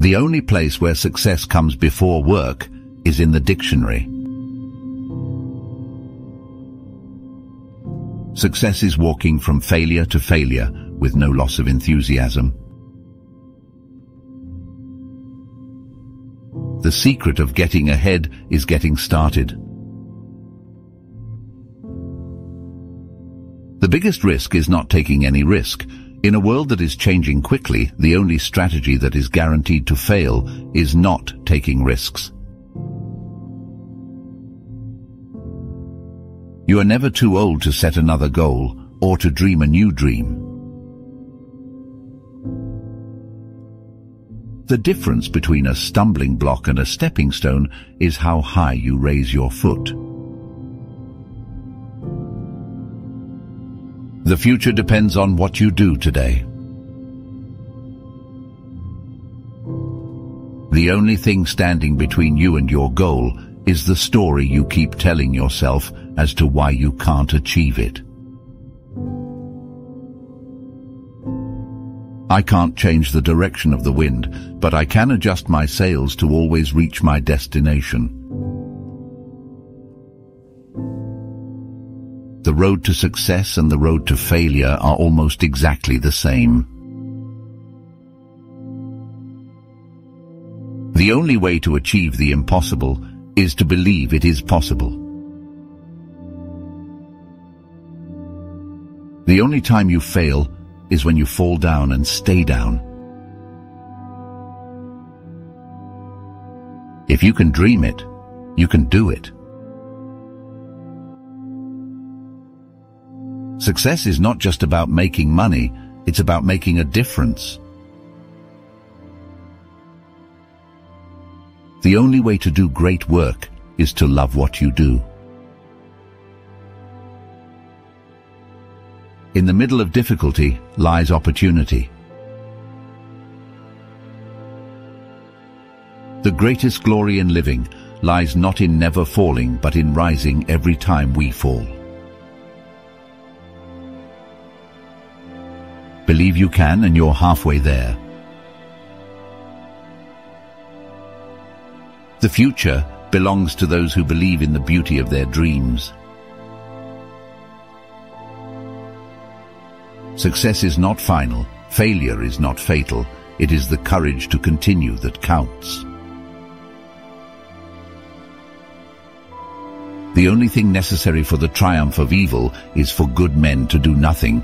The only place where success comes before work is in the dictionary. Success is walking from failure to failure with no loss of enthusiasm. The secret of getting ahead is getting started. The biggest risk is not taking any risk. In a world that is changing quickly, the only strategy that is guaranteed to fail is not taking risks. You are never too old to set another goal or to dream a new dream. The difference between a stumbling block and a stepping stone is how high you raise your foot. The future depends on what you do today. The only thing standing between you and your goal is the story you keep telling yourself as to why you can't achieve it. I can't change the direction of the wind, but I can adjust my sails to always reach my destination. The road to success and the road to failure are almost exactly the same. The only way to achieve the impossible is to believe it is possible. The only time you fail is when you fall down and stay down. If you can dream it, you can do it. Success is not just about making money, it's about making a difference. The only way to do great work is to love what you do. In the middle of difficulty lies opportunity. The greatest glory in living lies not in never falling, but in rising every time we fall. Believe you can, and you're halfway there. The future belongs to those who believe in the beauty of their dreams. Success is not final, failure is not fatal. It is the courage to continue that counts. The only thing necessary for the triumph of evil is for good men to do nothing.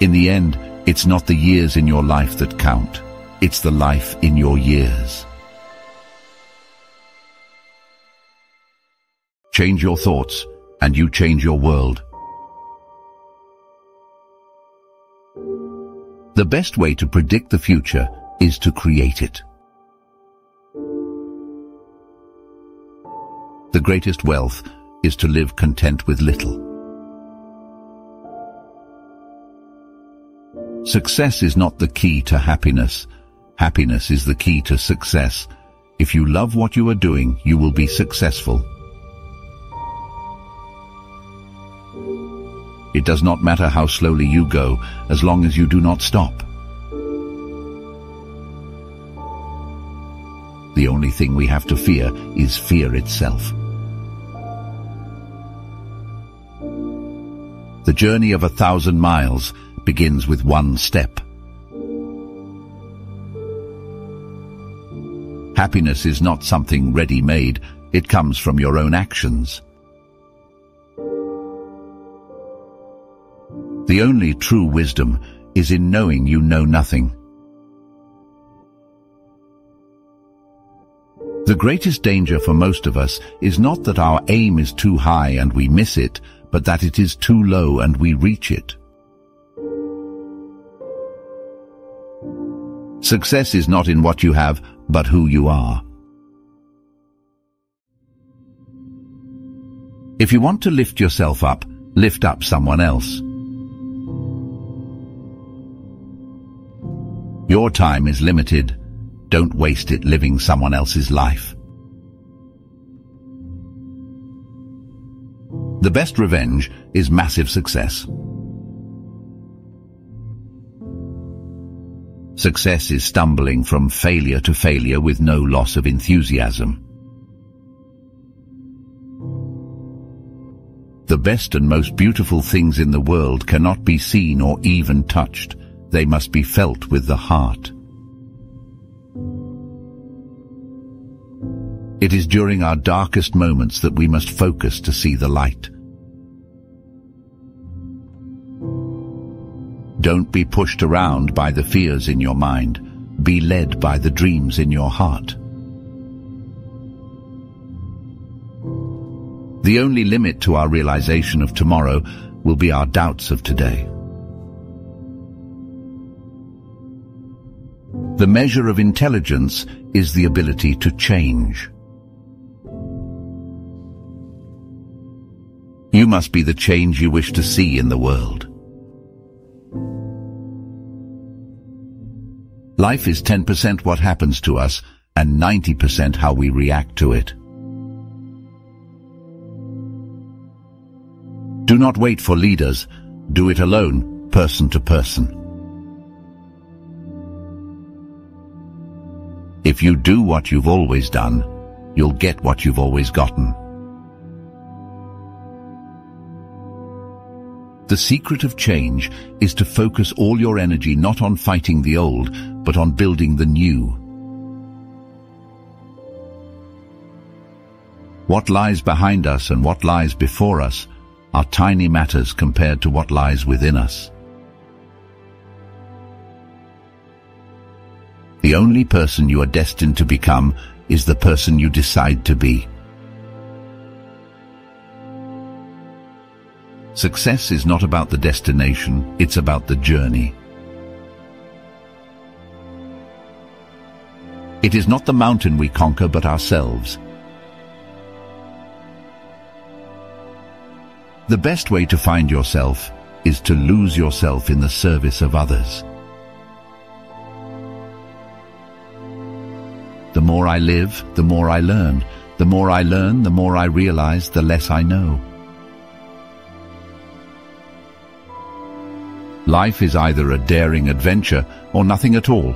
In the end, it's not the years in your life that count. It's the life in your years. Change your thoughts, and you change your world. The best way to predict the future is to create it. The greatest wealth is to live content with little. Success is not the key to happiness. Happiness is the key to success. If you love what you are doing, you will be successful. It does not matter how slowly you go, as long as you do not stop. The only thing we have to fear is fear itself. The journey of 1,000 miles begins with one step. Happiness is not something ready-made. It comes from your own actions. The only true wisdom is in knowing you know nothing. The greatest danger for most of us is not that our aim is too high and we miss it, but that it is too low and we reach it. Success is not in what you have, but who you are. If you want to lift yourself up, lift up someone else. Your time is limited. Don't waste it living someone else's life. The best revenge is massive success. Success is stumbling from failure to failure with no loss of enthusiasm. The best and most beautiful things in the world cannot be seen or even touched. They must be felt with the heart. It is during our darkest moments that we must focus to see the light. Don't be pushed around by the fears in your mind. Be led by the dreams in your heart. The only limit to our realization of tomorrow will be our doubts of today. The measure of intelligence is the ability to change. You must be the change you wish to see in the world. Life is 10% what happens to us and 90% how we react to it. Do not wait for leaders. Do it alone, person to person. If you do what you've always done, you'll get what you've always gotten. The secret of change is to focus all your energy not on fighting the old, but on building the new. What lies behind us and what lies before us are tiny matters compared to what lies within us. The only person you are destined to become is the person you decide to be. Success is not about the destination, it's about the journey. It is not the mountain we conquer, but ourselves. The best way to find yourself is to lose yourself in the service of others. The more I live, the more I learn. The more I learn, the more I realize, the less I know. Life is either a daring adventure or nothing at all.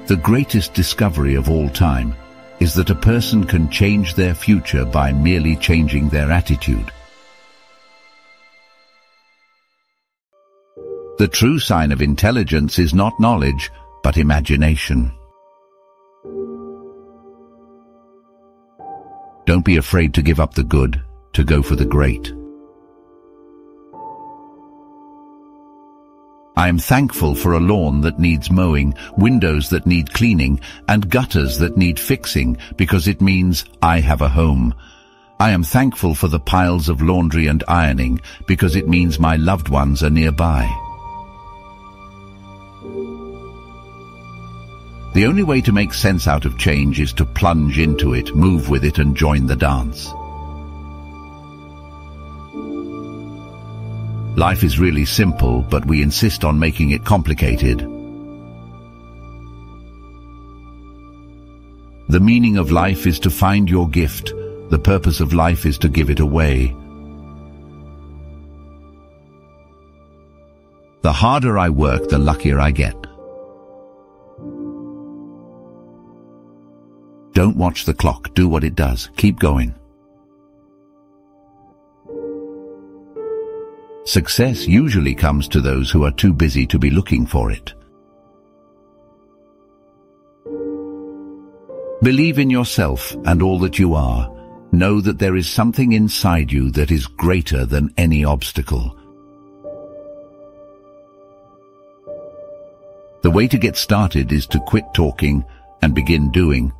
The greatest discovery of all time is that a person can change their future by merely changing their attitude. The true sign of intelligence is not knowledge, but imagination. Don't be afraid to give up the good, to go for the great. I am thankful for a lawn that needs mowing, windows that need cleaning, and gutters that need fixing, because it means I have a home. I am thankful for the piles of laundry and ironing, because it means my loved ones are nearby. The only way to make sense out of change is to plunge into it, move with it, and join the dance. Life is really simple, but we insist on making it complicated. The meaning of life is to find your gift. The purpose of life is to give it away. The harder I work, the luckier I get. Don't watch the clock. Do what it does. Keep going. Success usually comes to those who are too busy to be looking for it. Believe in yourself and all that you are. Know that there is something inside you that is greater than any obstacle. The way to get started is to quit talking and begin doing.